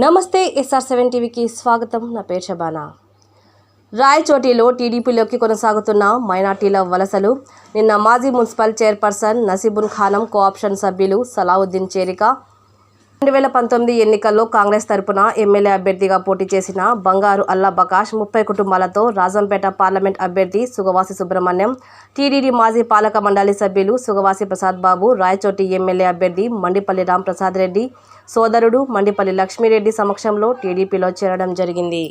నమస్తే SR7 టీవీకి స్వాగతం. నా పేరు షబానా. రాయచోటిలో టీడీపీలోకి కొనసాగుతున్న మైనార్టీల వలసలు. నిన్న మాజీ మున్సిపల్ చైర్పర్సన్ నసీబుల్ ఖానం కోఆప్షన్ సభ్యులు సలావుద్దీన్ చేరిక. 2019 ఎన్నికల్లో కాంగ్రెస్ తరపున ఎమ్మెల్యే అభ్యర్థిగా పోటీ చేసిన బంగారు అల్లా బకాష్ 30 కుటుంబాలతో రాజంపేట పార్లమెంట్ అభ్యర్థి సుగవాసి సుబ్రహ్మణ్యం, టీడీడీ మాజీ పాలక మండలి సభ్యులు సుగవాసి ప్రసాద్ బాబు, రాయచోటి ఎమ్మెల్యే అభ్యర్థి మండిపల్లి రాంప్రసాద్ రెడ్డి సోదరుడు మండిపల్లి లక్ష్మీరెడ్డి సమక్షంలో టీడీపీలో చేరడం జరిగింది.